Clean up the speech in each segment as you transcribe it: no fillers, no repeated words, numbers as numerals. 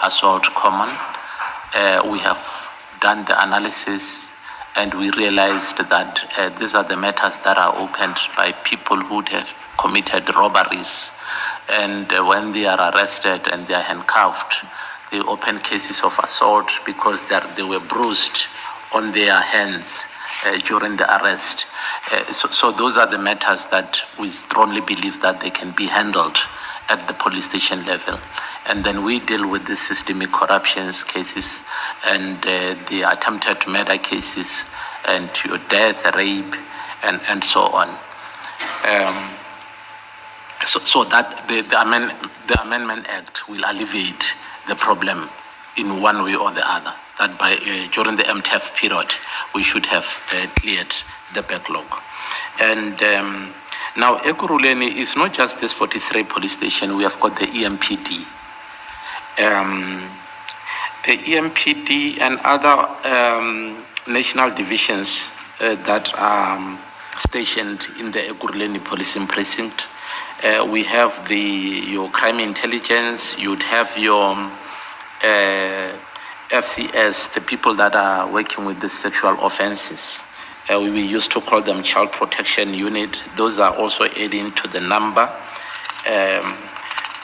assault common. We have done the analysis and we realized that these are the matters that are opened by people who have committed robberies. And when they are arrested and they are handcuffed, they open cases of assault because they were bruised on their hands during the arrest. So those are the matters that we strongly believe that they can be handled at the police station level. And then we deal with the systemic corruptions cases and the attempted murder cases and your death, rape, and so on. So that the Amendment Act will alleviate the problem in one way or the other. That by during the MTF period, we should have cleared the backlog. And now Ekurhuleni is not just this 43 police station. We have got the EMPD. The EMPD and other national divisions that are stationed in the Ekurhuleni policing precinct. We have your crime intelligence, you'd have your FCS, the people that are working with the sexual offenses. We used to call them child protection unit. Those are also adding to the number.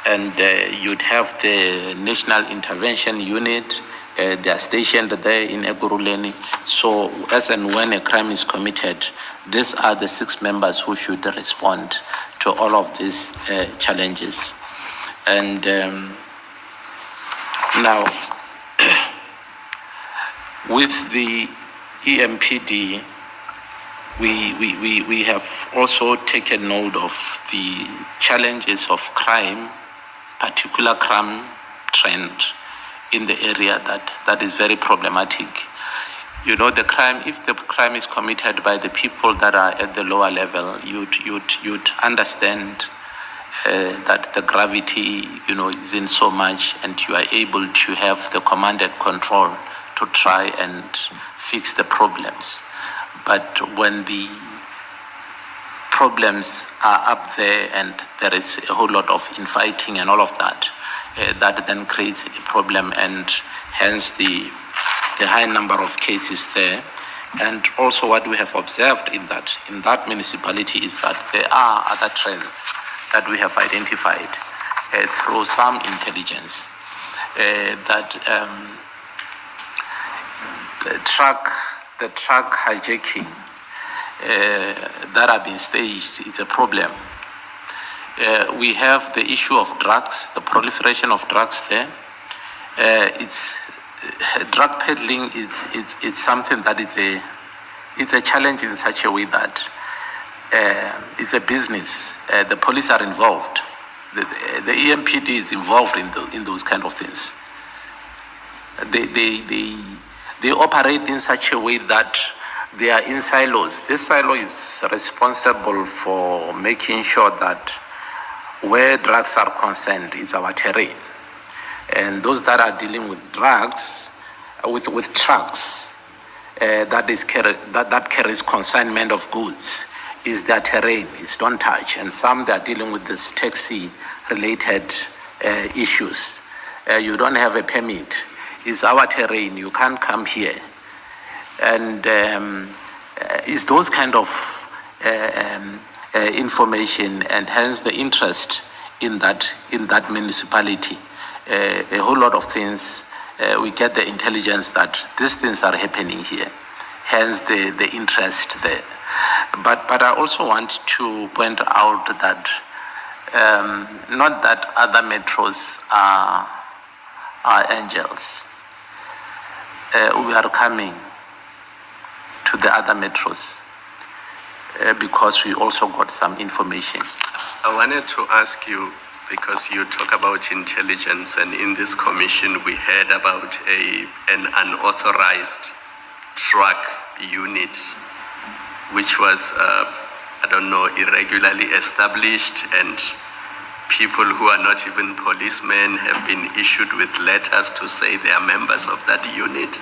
And you'd have the national intervention unit. They are stationed there in Ekurhuleni. So as and when a crime is committed, these are the 6 members who should respond to all of these challenges. And now, with the EMPD, we have also taken note of the challenges of crime, particular crime trend in the area that is very problematic. You know, if the crime is committed by the people that are at the lower level, you'd understand that the gravity, isn't so much, and you are able to have the command and control to try and fix the problems. But when the problems are up there and there is a whole lot of infighting and all of that, that then creates a problem, and hence the high number of cases there. And also what we have observed in that municipality is that there are other trends that we have identified through some intelligence, that the truck hijacking that have been staged is a problem. We have the issue of drugs, the proliferation of drugs there. Drug peddling. It's something that it's a challenge in such a way that it's a business. The police are involved. The EMPD is involved in those kind of things. They operate in such a way that they are in silos. This silo is responsible for making sure that where drugs are concerned, it's our terrain. And those that are dealing with drugs, with trucks, that carries consignment of goods, is their terrain. It's don't touch. And some that are dealing with this taxi-related issues. You don't have a permit. It's our terrain. You can't come here. And it's those kind of information, and hence the interest in that municipality. A whole lot of things. We get the intelligence that these things are happening here. Hence the interest there. But I also want to point out that not that other metros are angels. We are coming to the other metros because we also got some information. I wanted to ask you, because you talk about intelligence, and in this commission we heard about an unauthorized truck unit, which was, irregularly established, and people who are not even policemen have been issued with letters to say they are members of that unit,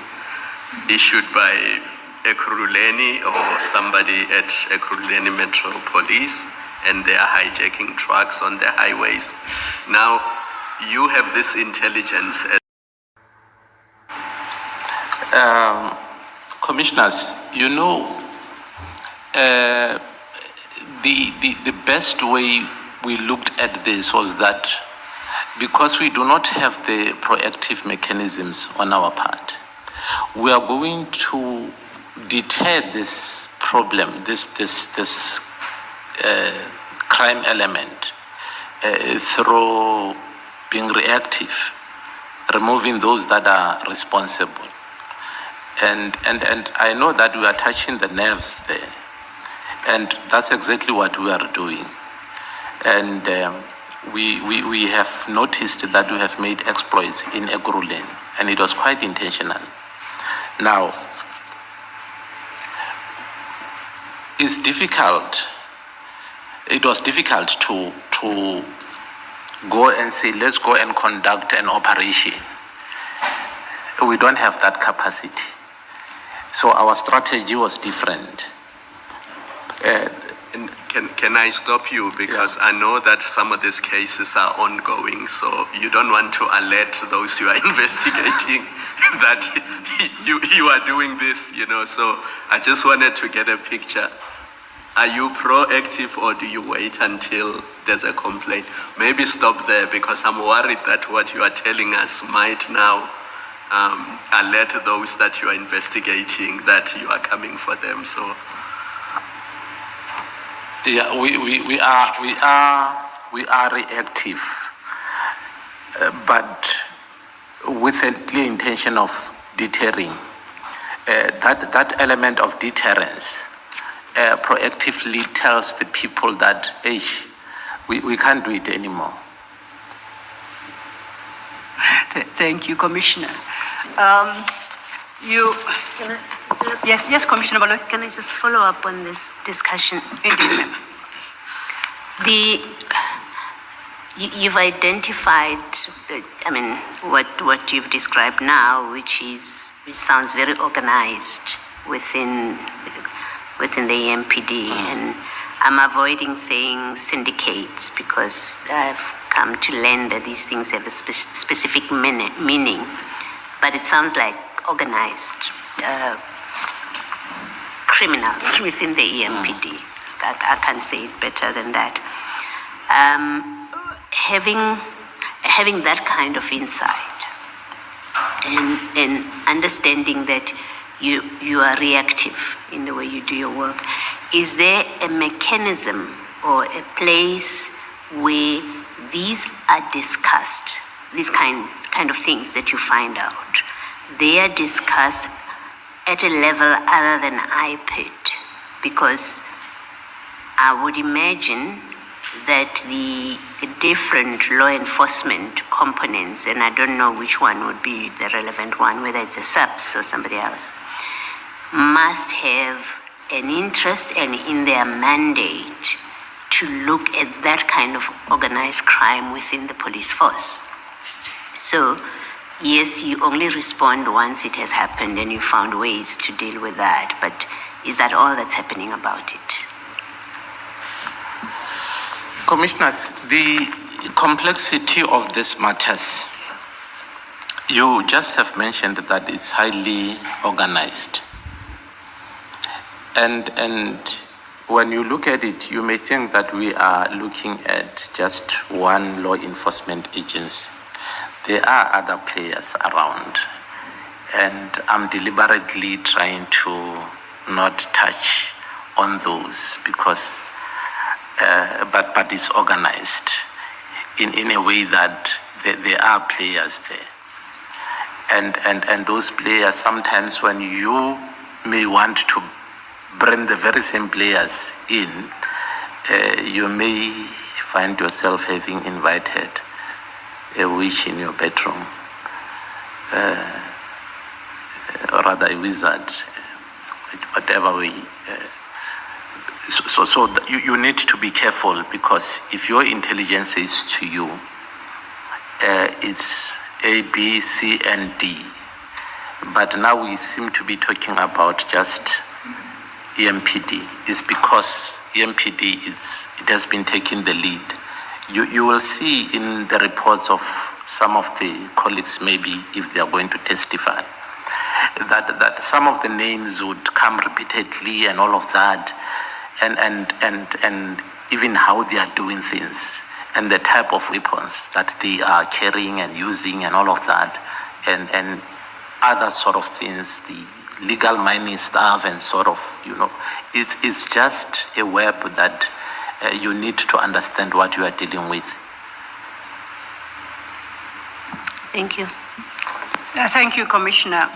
issued by Ekurhuleni or somebody at Ekurhuleni Metro Police, and they are hijacking trucks on the highways. Now, you have this intelligence Commissioners, you know, the best way we looked at this was that because we do not have the proactive mechanisms on our part, we are going to deter this problem, this crime element through being reactive, removing those that are responsible. And I know that we are touching the nerves there. And that's exactly what we are doing. And we have noticed that we have made exploits in Ekurhuleni, and it was quite intentional. Now, it's difficult. It was difficult to go and say, let's go and conduct an operation. We don't have that capacity. So our strategy was different. Can I stop you? Because I know that some of these cases are ongoing, so you don't want to alert those you are investigating that you are doing this, you know. So I just wanted to get a picture. Are you proactive or do you wait until there's a complaint? Maybe stop there, because I'm worried that what you are telling us might now alert those that you are investigating that you are coming for them. So. Yeah, we are reactive, but with a clear intention of deterring. That element of deterrence proactively tells the people that, hey, we can't do it anymore. Thank you, Commissioner. Yes, Commissioner Baloyi. Can I just follow up on this discussion? You've identified, what you've described now, which sounds very organized within the EMPD, and I'm avoiding saying syndicates because I've come to learn that these things have a specific meaning, but it sounds like organized criminals within the EMPD. I can't say it better than that. Having that kind of insight and understanding that you are reactive in the way you do your work, is there a mechanism or a place where these are discussed, these kind of things that you find out, they are discussed at a level other than IPID? Because I would imagine that the different law enforcement components, and I don't know which one would be the relevant one, whether it's a SAPS or somebody else, must have an interest and in their mandate to look at that kind of organized crime within the police force. So, yes, you only respond once it has happened and you found ways to deal with that, but is that all that's happening about it? Commissioners, the complexity of these matters, you just have mentioned that it's highly organized. And when you look at it, you may think that we are looking at just one law enforcement agency. There are other players around, and I'm deliberately trying to not touch on those because, but it's organized in a way that there are players there, and those players, sometimes when you may want to bring the very same players in, you may find yourself having invited a witch in your bedroom, or rather a wizard, whatever way. So you need to be careful, because if your intelligence says to you, it's A, B, C, and D, but now we seem to be talking about just EMPD, it's because EMPD it has been taking the lead. You will see in the reports of some of the colleagues, maybe if they are going to testify, that some of the names would come repeatedly and all of that, and even how they are doing things and the type of weapons that they are carrying and using and all of that, and other sort of things, the legal mining stuff and sort of, it's just a web that you need to understand what you are dealing with. Thank you. Thank you, Commissioner.